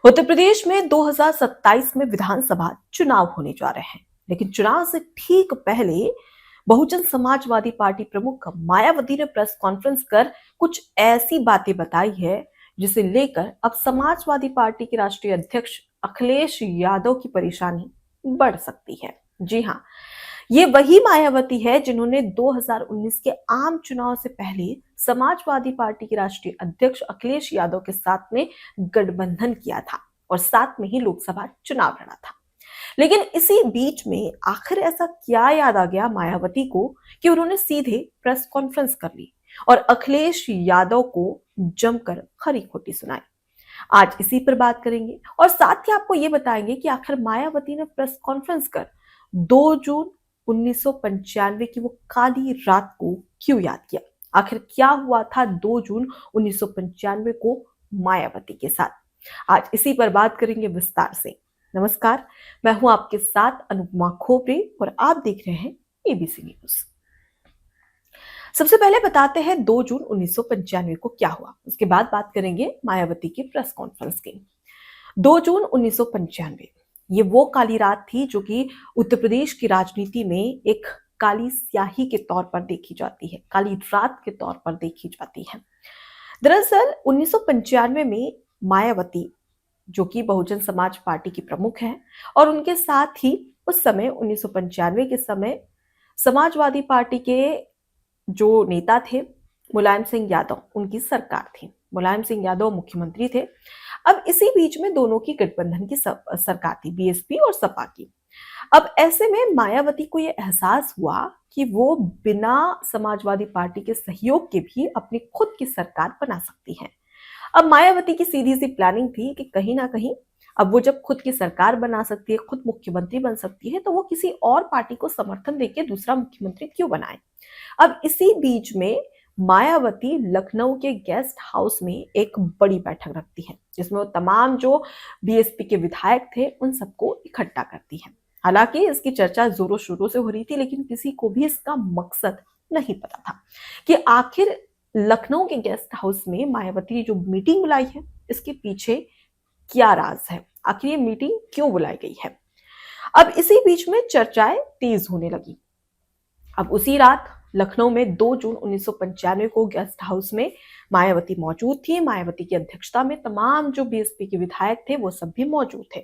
उत्तर प्रदेश में 2027 में विधानसभा चुनाव होने जा रहे हैं, लेकिन चुनाव से ठीक पहले बहुजन समाजवादी पार्टी प्रमुख मायावती ने प्रेस कॉन्फ्रेंस कर कुछ ऐसी बातें बताई है जिसे लेकर अब समाजवादी पार्टी के राष्ट्रीय अध्यक्ष अखिलेश यादव की परेशानी बढ़ सकती है। जी हाँ, ये वही मायावती है जिन्होंने 2019 के आम चुनाव से पहले समाजवादी पार्टी के राष्ट्रीय अध्यक्ष अखिलेश यादव के साथ में गठबंधन किया था और साथ में ही लोकसभा चुनाव लड़ा था। लेकिन इसी बीच में आखिर ऐसा क्या याद आ गया मायावती को कि उन्होंने सीधे प्रेस कॉन्फ्रेंस कर ली और अखिलेश यादव को जमकर खरी खोटी सुनाई। आज इसी पर बात करेंगे और साथ ही आपको ये बताएंगे कि आखिर मायावती ने प्रेस कॉन्फ्रेंस कर 2 जून 1995 की वो काली रात को क्यों याद किया। आखिर क्या हुआ था 2 जून 1995 को मायावती के साथ। आज इसी पर बात करेंगे विस्तार से। नमस्कार, मैं हूं आपके साथ अनुपमा खोपरे और आप देख रहे हैं एबीसी न्यूज। सबसे पहले बताते हैं 2 जून 1995 को क्या हुआ, उसके बाद बात करेंगे मायावती की प्रेस कॉन्फ्रेंस की। 2 जून 1995 ये वो काली रात थी जो कि उत्तर प्रदेश की राजनीति में एक काली स्याही के तौर पर देखी जाती है, काली रात के तौर पर देखी जाती है। दरअसल 1995 में मायावती, जो कि बहुजन समाज पार्टी की प्रमुख हैं, और उनके साथ ही उस समय 1995 के समय समाजवादी पार्टी के जो नेता थे मुलायम सिंह यादव, उनकी सरकार थी। मुलायम सिंह यादव मुख्यमंत्री थे। अब इसी बीच में दोनों की गठबंधन की सरकार थी, बीएसपी और सपा की। अब ऐसे में मायावती को यह एहसास हुआ कि वो बिना समाजवादी पार्टी के सहयोग के भी अपनी खुद की सरकार बना सकती हैं। अब मायावती की सीधी सी प्लानिंग थी कि कहीं ना कहीं अब वो जब खुद की सरकार बना सकती है, खुद मुख्यमंत्री बन सकती है, तो वो किसी और पार्टी को समर्थन देके दूसरा मुख्यमंत्री क्यों बनाए। अब इसी बीच में मायावती लखनऊ के गेस्ट हाउस में एक बड़ी बैठक रखती है, जिसमें वो तमाम जो बीएसपी के विधायक थे उन सबको इकट्ठा करती है। हालांकि इसकी चर्चा जोरों शोरों से हो रही थी, लेकिन किसी को भी इसका मकसद नहीं पता था कि आखिर लखनऊ के गेस्ट हाउस में मायावती ने जो मीटिंग बुलाई है, इसके पीछे क्या राज है, आखिर ये मीटिंग क्यों बुलाई गई है। अब इसी बीच में चर्चाएं तेज होने लगी। अब उसी रात लखनऊ में 2 जून 1995 को गेस्ट हाउस में मायावती मौजूद थी। मायावती की अध्यक्षता में तमाम जो बीएसपी के विधायक थे वो सब भी मौजूद थे।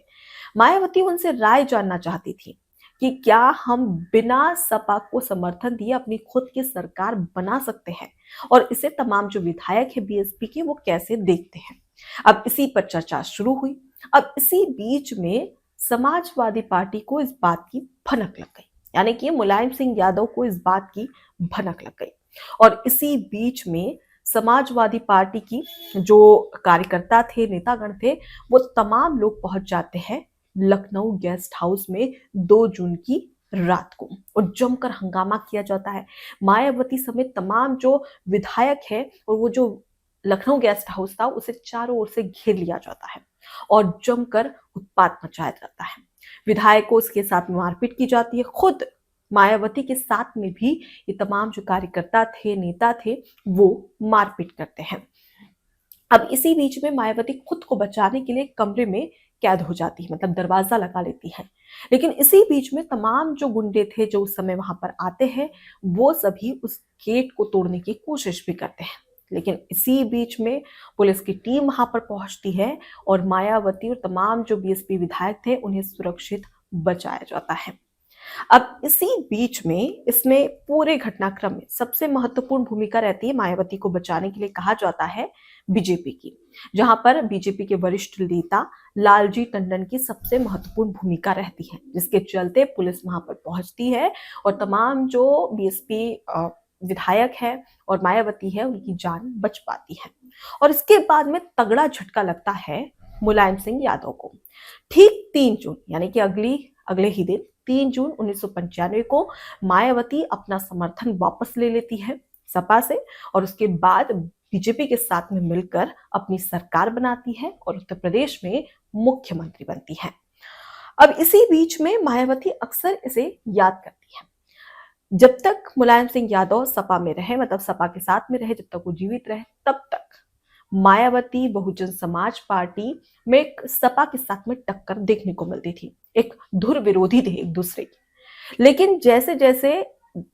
मायावती उनसे राय जानना चाहती थी कि क्या हम बिना सपा को समर्थन दिए अपनी खुद की सरकार बना सकते हैं, और इसे तमाम जो विधायक है बीएसपी के वो कैसे देखते हैं। अब इसी पर चर्चा शुरू हुई। अब इसी बीच में समाजवादी पार्टी को इस बात की भनक लग गई, यानी कि मुलायम सिंह यादव को इस बात की भनक लग गई। और इसी बीच में समाजवादी पार्टी की जो कार्यकर्ता थे, नेतागण थे, वो तमाम लोग पहुंच जाते हैं लखनऊ गेस्ट हाउस में 2 जून की रात को, और जमकर हंगामा किया जाता है। मायावती समेत तमाम जो विधायक है और वो जो लखनऊ गेस्ट हाउस था उसे चारों ओर से घेर लिया जाता है और जमकर उत्पात मचाया जाता है। विधायकों के साथ मारपीट की जाती है। खुद मायावती के साथ में भी ये तमाम जो कार्यकर्ता थे, नेता थे, वो मारपीट करते हैं। अब इसी बीच में मायावती खुद को बचाने के लिए कमरे में कैद हो जाती है, मतलब दरवाजा लगा लेती है। लेकिन इसी बीच में तमाम जो गुंडे थे जो उस समय वहां पर आते हैं, वो सभी उस गेट को तोड़ने की कोशिश भी करते हैं। लेकिन इसी बीच में पुलिस की टीम वहां पर पहुंचती है और मायावती और तमाम जो बीएसपी विधायक थे उन्हें सुरक्षित बचाया जाता है। अब इसी बीच में इसमें पूरे घटनाक्रम में सबसे महत्वपूर्ण भूमिका रहती है, मायावती को बचाने के लिए कहा जाता है, बीजेपी की, जहां पर बीजेपी के वरिष्ठ नेता लालजी टंडन की सबसे महत्वपूर्ण भूमिका रहती है, जिसके चलते पुलिस वहां पर पहुंचती है और तमाम जो बीएसपी विधायक है और मायावती है उनकी जान बच पाती है। और इसके बाद में तगड़ा झटका लगता है मुलायम सिंह यादव को। ठीक 3 जून, यानी कि अगले ही दिन 3 जून 1995 को मायावती अपना समर्थन वापस ले लेती है सपा से, और उसके बाद बीजेपी के साथ में मिलकर अपनी सरकार बनाती है और उत्तर प्रदेश में मुख्यमंत्री बनती है। अब इसी बीच में मायावती अक्सर इसे याद करती है। जब तक मुलायम सिंह यादव सपा में रहे, मतलब सपा के साथ में रहे, जब तक वो जीवित रहे, तब तक मायावती बहुजन समाज पार्टी में एक सपा के साथ में टक्कर देखने को मिलती थी, एक धुर विरोधी थे एक दूसरे की। लेकिन जैसे जैसे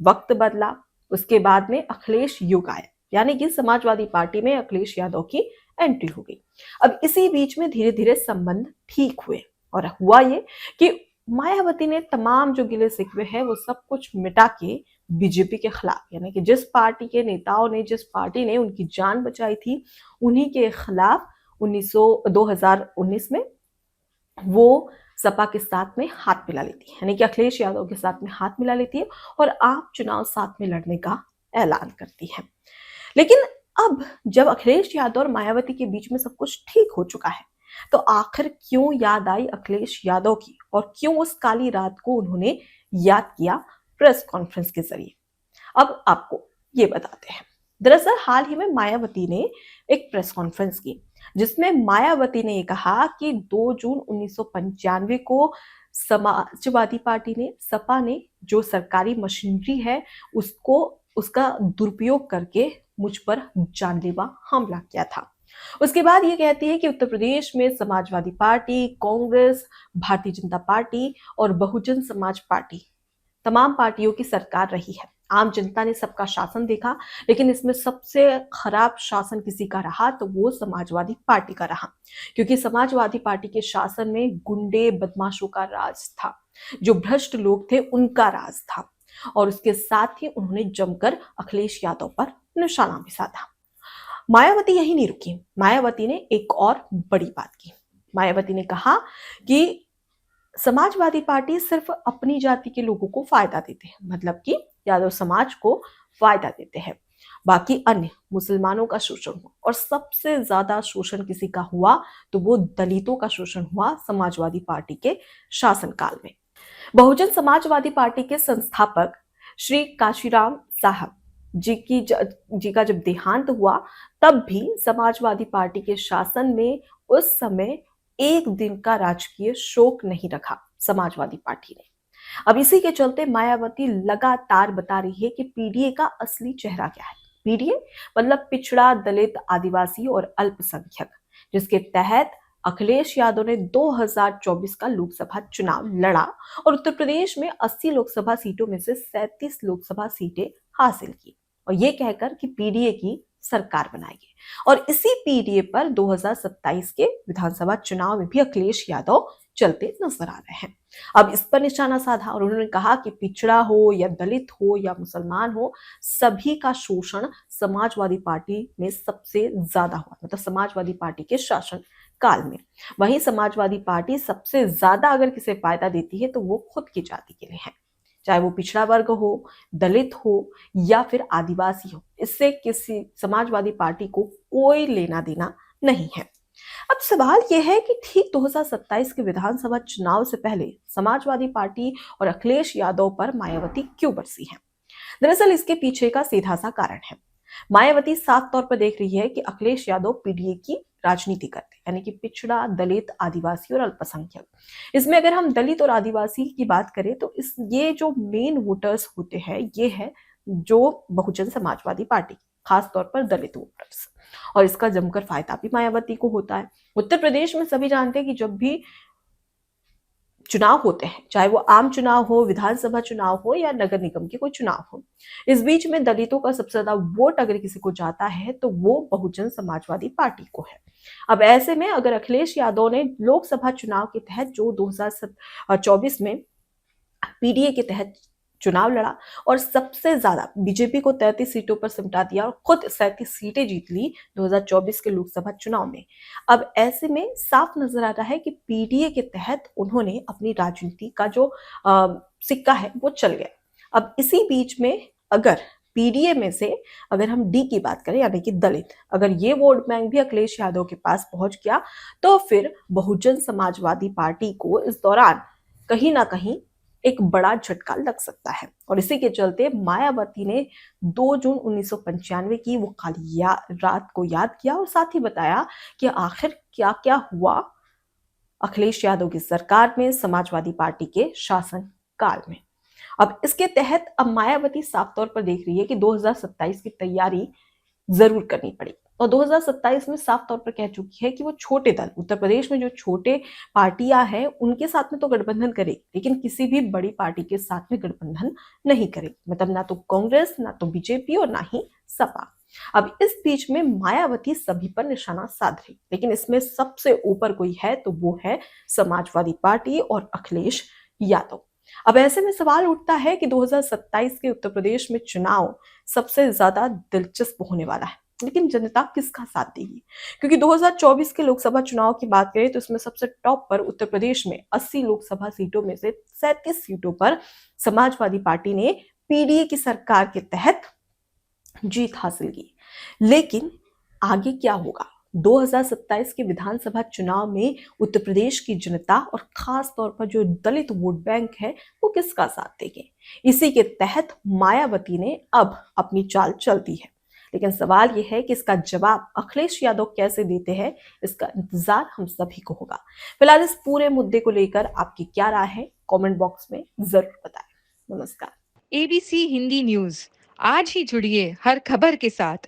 वक्त बदला, उसके बाद में अखिलेश युग आया, यानी कि समाजवादी पार्टी में अखिलेश यादव की एंट्री हो गई। अब इसी बीच में धीरे धीरे संबंध ठीक हुए और हुआ ये कि मायावती ने तमाम जो गिले शिकवे है वो सब कुछ मिटा के बीजेपी के खिलाफ, यानी कि जिस पार्टी के नेताओं ने, जिस पार्टी ने उनकी जान बचाई थी, उन्हीं के खिलाफ 2019 में वो सपा के साथ में हाथ मिला लेती है, यानी कि अखिलेश यादव के साथ में हाथ मिला लेती है और आम चुनाव साथ में लड़ने का ऐलान करती है। लेकिन अब जब अखिलेश यादव और मायावती के बीच में सब कुछ ठीक हो चुका है, तो आखिर क्यों याद आई अखिलेश यादव की और क्यों उस काली रात को उन्होंने याद किया प्रेस कॉन्फ्रेंस के जरिए? अब आपको ये बताते हैं। दरअसल हाल ही में मायावती ने एक प्रेस कॉन्फ्रेंस की, जिसमें मायावती ने कहा कि 2 जून 1995 को समाजवादी पार्टी ने, सपा ने जो सरकारी मशीनरी है उसका दुरुपयोग करके मुझ पर जानलेवा हमला किया था। उसके बाद ये कहती है कि उत्तर प्रदेश में समाजवादी पार्टी, कांग्रेस, भारतीय जनता पार्टी और बहुजन समाज पार्टी, तमाम पार्टियों की सरकार रही है। आम जनता ने सबका शासन देखा, लेकिन इसमें सबसे खराब शासन किसी का रहा तो वो समाजवादी पार्टी का रहा, क्योंकि समाजवादी पार्टी के शासन में गुंडे बदमाशों का राज था, जो भ्रष्ट लोग थे उनका राज था, और उसके साथ ही उन्होंने जमकर अखिलेश यादव पर निशाना भी साधा। मायावती यही नहीं रुकी, मायावती ने एक और बड़ी बात की। मायावती ने कहा कि समाजवादी पार्टी सिर्फ अपनी जाति के लोगों को फायदा देते हैं, मतलब कि यादव समाज को फायदा देते हैं, बाकी अन्य मुसलमानों का शोषण हुआ, और सबसे ज्यादा शोषण किसी का हुआ तो वो दलितों का शोषण हुआ समाजवादी पार्टी के शासनकाल में। बहुजन समाजवादी पार्टी के संस्थापक श्री काशीराम साहब जी का जब देहांत हुआ, तब भी समाजवादी पार्टी के शासन में उस समय एक दिन का राजकीय शोक नहीं रखा समाजवादी पार्टी ने। अब इसी के चलते मायावती लगातार बता रही है कि पीडीए का असली चेहरा क्या है। पीडीए मतलब पिछड़ा, दलित, आदिवासी और अल्पसंख्यक, जिसके तहत अखिलेश यादव ने 2024 का लोकसभा चुनाव लड़ा और उत्तर प्रदेश में 80 लोकसभा सीटों में से 37 लोकसभा सीटें हासिल की, और ये कहकर कि पीडीए की सरकार बनाएगी। और इसी पीडीए पर 2027 के विधानसभा चुनाव में भी अखिलेश यादव चलते नजर आ रहे हैं। अब इस पर निशाना साधा और उन्होंने कहा कि पिछड़ा हो या दलित हो या मुसलमान हो, सभी का शोषण समाजवादी पार्टी में सबसे ज्यादा हुआ, मतलब समाजवादी पार्टी के शासन काल में। वहीं समाजवादी पार्टी सबसे ज्यादा अगर किसे फायदा देती है तो वो खुद की जाति के लिए है, चाहे वो पिछड़ा वर्ग हो, दलित हो या फिर आदिवासी हो, इससे किसी समाजवादी पार्टी को कोई लेना देना नहीं है। अब सवाल यह है कि ठीक 2027 के विधानसभा चुनाव से पहले समाजवादी पार्टी और अखिलेश यादव पर मायावती क्यों बरसी है? दरअसल इसके पीछे का सीधा सा कारण है। मायावती साफ तौर पर देख रही है कि अखिलेश यादव पीडीए की राजनीति करते हैं, यानी कि पिछड़ा, दलित, आदिवासी और अल्पसंख्यक। इसमें अगर हम दलित और आदिवासी की बात करें तो ये जो मेन वोटर्स होते हैं, ये है जो बहुजन समाजवादी पार्टी, खास तौर पर दलित वोटर्स, और इसका जमकर फायदा भी मायावती को होता है। उत्तर प्रदेश में सभी जानते हैं कि जब भी चुनाव होते हैं, चाहे वो आम चुनाव हो, विधानसभा चुनाव हो या नगर निगम के कोई चुनाव हो, इस बीच में दलितों का सबसे ज्यादा वोट अगर किसी को जाता है तो वो बहुजन समाजवादी पार्टी को है। अब ऐसे में अगर अखिलेश यादव ने लोकसभा चुनाव के तहत जो 2024 में पीडीए के तहत चुनाव लड़ा और सबसे ज्यादा बीजेपी को 33 सीटों पर सिमटा दिया और खुद 37 सीटें जीत ली 2024 के लोकसभा चुनाव में। अब ऐसे में साफ नजर आ रहा है कि पीडीए के तहत उन्होंने अपनी राजनीति का जो सिक्का है वो चल गया। अब इसी बीच में अगर पीडीए में से अगर हम डी की बात करें, यानी कि दलित, अगर ये वोट बैंक भी अखिलेश यादव के पास पहुंच गया तो फिर बहुजन समाजवादी पार्टी को इस दौरान कहीं ना कहीं एक बड़ा झटका लग सकता है। और इसी के चलते मायावती ने 2 जून 1995 की वो काली रात को याद किया और साथ ही बताया कि आखिर क्या क्या हुआ अखिलेश यादव की सरकार में, समाजवादी पार्टी के शासन काल में। अब इसके तहत अब मायावती साफ तौर पर देख रही है कि 2027 की तैयारी जरूर करनी पड़ेगी। और 2027 में साफ तौर पर कह चुकी है कि वो छोटे दल, उत्तर प्रदेश में जो छोटे पार्टियां हैं उनके साथ में तो गठबंधन करेगी, लेकिन किसी भी बड़ी पार्टी के साथ में गठबंधन नहीं करेगी। मतलब ना तो कांग्रेस, ना तो बीजेपी और ना ही सपा। अब इस बीच में मायावती सभी पर निशाना साध रही, लेकिन इसमें सबसे ऊपर कोई है तो वो है समाजवादी पार्टी और अखिलेश यादव। अब ऐसे में सवाल उठता है कि 2027 के उत्तर प्रदेश में चुनाव सबसे ज्यादा दिलचस्प होने वाला है, लेकिन जनता किसका साथ देगी? क्योंकि 2024 के लोकसभा चुनाव की बात करें तो इसमें सबसे टॉप पर उत्तर प्रदेश में 80 लोकसभा सीटों में से 37 सीटों पर समाजवादी पार्टी ने पीडीए की सरकार के तहत जीत हासिल की। लेकिन आगे क्या होगा? 2027 के विधानसभा चुनाव में उत्तर प्रदेश की जनता और खास तौर पर जो दलित वोट बैंक है वो किसका साथ देंगे? इसी के तहत मायावती ने अब अपनी चाल चलती है, लेकिन सवाल यह है कि इसका जवाब अखिलेश यादव कैसे देते हैं, इसका इंतजार हम सभी को होगा। फिलहाल इस पूरे मुद्दे को लेकर आपकी क्या राय है, कमेंट बॉक्स में जरूर बताएं। नमस्कार। एबीसी हिंदी न्यूज आज ही जुड़िए हर खबर के साथ